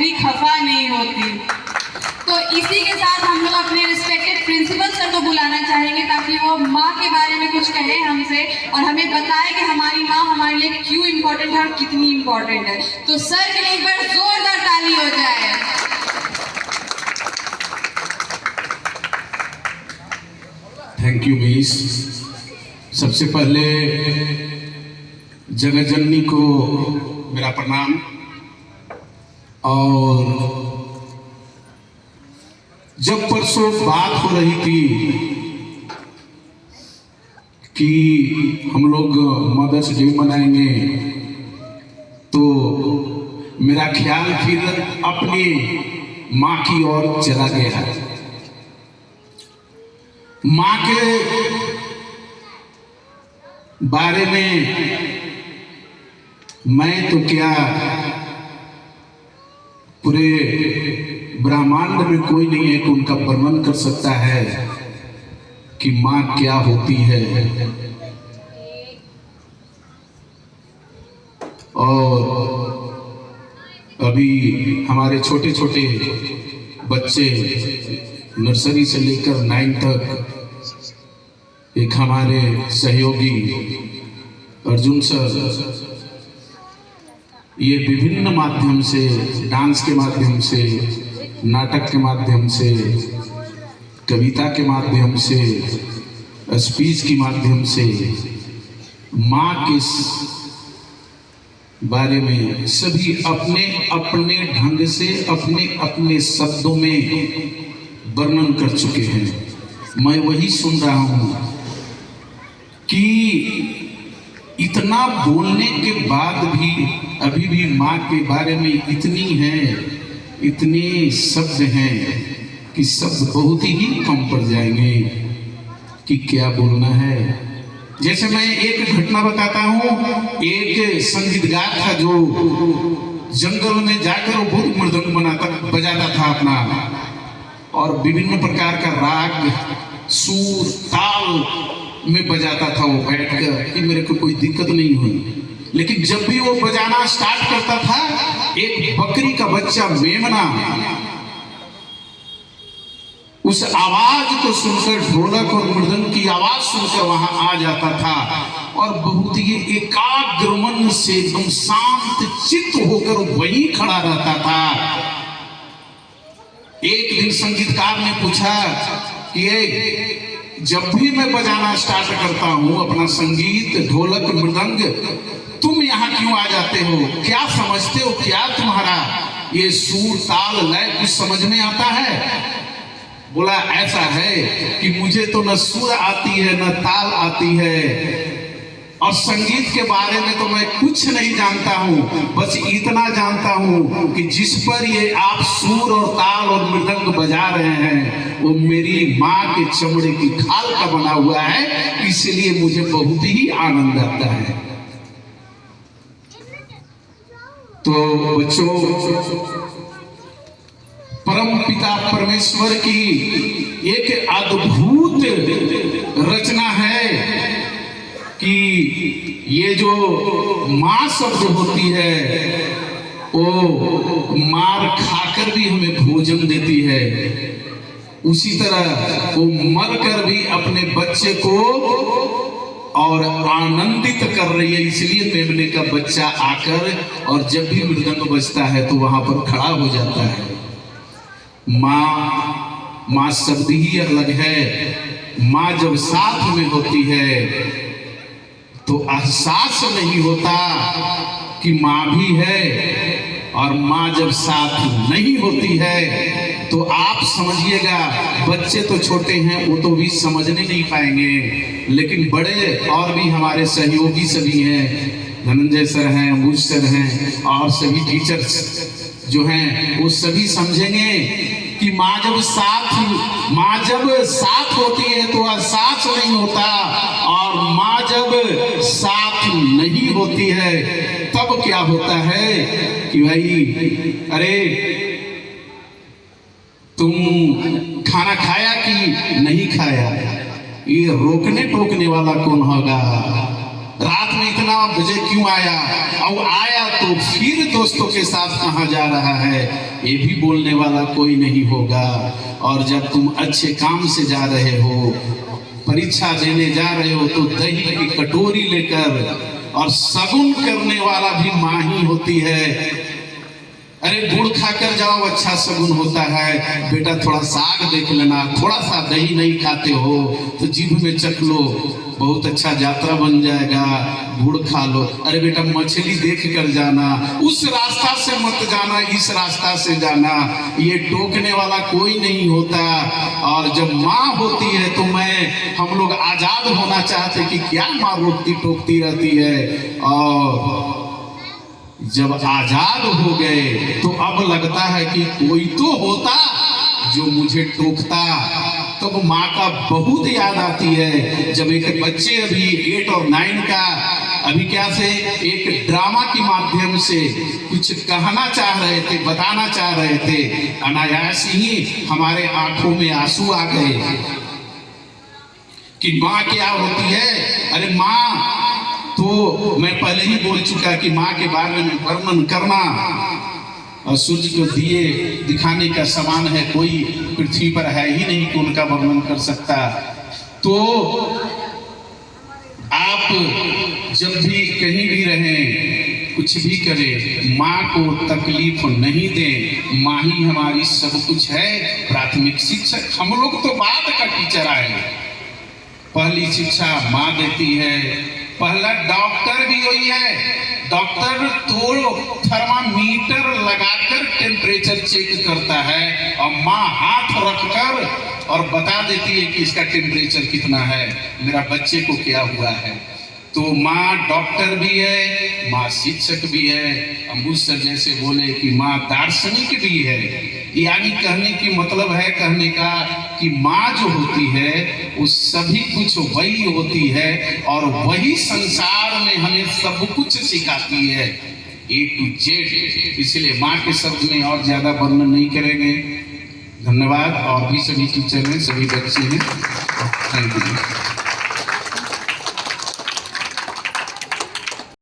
कभी खफा नहीं होती। तो इसी के साथ हम लोग अपने रिस्पेक्टेड प्रिंसिपल सर को बुलाना चाहेंगे ताकि वो माँ के बारे में कुछ कहें हमसे और हमें बताए कि हमारी माँ हमारे लिए क्यों इम्पोर्टेंट है और कितनी इम्पोर्टेंट है। तो सर के लिए एक बार जोरदार ताली हो जाए। Thank you miss. सबसे पहले जगत जननी को मेरा प्रणाम। और जब परसों बात हो रही थी कि हम लोग मदर्स डे मनाएंगे तो मेरा ख्याल फिर अपनी माँ की ओर चला गया। माँ के बारे में मैं तो क्या, पूरे ब्रह्मांड में कोई नहीं है कि उनका वर्णन कर सकता है कि माँ क्या होती है। और अभी हमारे छोटे छोटे बच्चे नर्सरी से लेकर 9 तक, एक हमारे सहयोगी अर्जुन सर, ये विभिन्न माध्यम से, डांस के माध्यम से, नाटक के माध्यम से, कविता के माध्यम से, स्पीच के माध्यम से माँ के बारे में सभी अपने अपने ढंग से अपने अपने शब्दों में वर्णन कर चुके हैं। मैं वही सुन रहा हूँ कि इतना बोलने के बाद भी अभी भी माँ के बारे में इतनी है, इतने शब्द हैं कि शब्द बहुत ही कम पड़ जाएंगे कि क्या बोलना है। जैसे मैं एक घटना बताता हूँ। एक संगीतकार था जो जंगल में जाकर वो बहुत मृदंग बजाता था अपना, और विभिन्न प्रकार का राग, सुर, ताल में बजाता था वो बैठकर कि मेरे को कोई दिक्कत नहीं हुई। लेकिन जब भी वो बजाना स्टार्ट करता था, एक बकरी का बच्चा मेमना उस आवाज को सुनकर, ढोलक और मृदंग की आवाज सुनकर वहां आ जाता था और बहुत ही एकाग्र मन से एकदम शांत चित्त होकर वहीं खड़ा रहता था। एक दिन संगीतकार ने पूछा कि जब भी मैं बजाना स्टार्ट करता हूं अपना संगीत, ढोलक, मृदंग, तुम यहाँ क्यों आ जाते हो? क्या समझते हो? क्या तुम्हारा ये सुर, ताल, लय कुछ समझ में आता है? बोला ऐसा है कि मुझे तो न सुर आती है न ताल आती है, और संगीत के बारे में तो मैं कुछ नहीं जानता हूँ। बस इतना जानता हूँ कि जिस पर ये आप सुर और ताल और मृदंग बजा रहे हैं वो मेरी माँ के चमड़े की खाल का बना हुआ है, इसलिए मुझे बहुत ही आनंद आता है। तो बच्चों, परम पिता परमेश्वर की एक अद्भुत रचना है कि ये जो माँ शब्द होती है वो मार खाकर भी हमें भोजन देती है, उसी तरह वो मरकर भी अपने बच्चे को और आनंदित कर रही है। इसलिए मेमने का बच्चा आकर और जब भी मृदंग बजता है तो वहां पर खड़ा हो जाता है। माँ शब्द ही अलग है। माँ जब साथ में होती है तो एहसास नहीं होता कि माँ भी है, और माँ जब साथ नहीं होती है तो आप समझिएगा, बच्चे तो छोटे हैं वो तो भी समझने नहीं पाएंगे, लेकिन बड़े और भी हमारे सहयोगी सभी हैं, धनंजय सर हैं, अमूज सर हैं, और सभी टीचर्स जो हैं वो सभी समझेंगे कि माँ जब साथ होती है तो एहसास नहीं होता, और माँ जब साथ नहीं होती है तब क्या होता है कि भाई अरे तुम खाना खाया कि नहीं खाया, ये रोकने टोकने वाला कौन होगा? रात में इतना बजे क्यों आया, और आया तो फिर दोस्तों के साथ कहाँ जा रहा है, ये भी बोलने वाला कोई नहीं होगा। और जब तुम अच्छे काम से जा रहे हो, परीक्षा देने जा रहे हो, तो दही की कटोरी लेकर, और शगुन करने वाला भी माँ ही होती है। अरे गुड़ खाकर जाओ, अच्छा शगुन होता है। बेटा थोड़ा साग देख लेना, थोड़ा सा दही नहीं खाते हो तो जीभ में चख लो, बहुत अच्छा यात्रा बन जाएगा, गुड़ खा लो। अरे बेटा मछली देख कर जाना, उस रास्ता से मत जाना, इस रास्ता से जाना। ये टोकने वाला कोई नहीं होता। और जब माँ होती है तो हम लोग आजाद होना चाहते कि क्या माँ रोकती टोकती रहती है। और जब आजाद हो गए तो अब लगता है कि कोई तो होता जो मुझे टोकता। तो वो माँ का बहुत याद आती है। जब एक बच्चे अभी 8 और 9 का अभी क्या से एक ड्रामा के माध्यम से कुछ कहना चाह रहे थे, बताना चाह रहे थे, अनायास ही हमारे आंखों में आंसू आ गए कि माँ क्या होती है। अरे माँ तो मैं पहले ही बोल चुका कि माँ के बारे में वर्णन करना और सूर्य को दिए दिखाने का समान है, कोई पृथ्वी पर है ही नहीं कि उनका वर्णन कर सकता। तो आप जब भी कहीं भी रहें, कुछ भी करें, माँ को तकलीफ नहीं दें। माँ ही हमारी सब कुछ है। प्राथमिक शिक्षक हम लोग तो बाद का टीचर आए, पहली शिक्षा माँ देती है। पहला डॉक्टर भी वही है। डॉक्टर तो थर्मामीटर लगाकर टेम्परेचर चेक करता है और माँ हाथ रखकर और बता देती है कि इसका टेम्परेचर कितना है, मेरा बच्चे को क्या हुआ है। तो माँ डॉक्टर भी है, माँ शिक्षक भी है। अम्बुज सर जैसे बोले कि माँ दार्शनिक भी है। यानी कहने की मतलब है कहने का कि माँ जो होती है वो सभी कुछ वही होती है और वही संसार में हमें सब कुछ सिखाती है, A to Z। इसलिए माँ के शब्द में और ज्यादा वर्णन नहीं करेंगे। धन्यवाद। और भी सभी टीचर हैं, सभी बच्चे हैं। Thank you.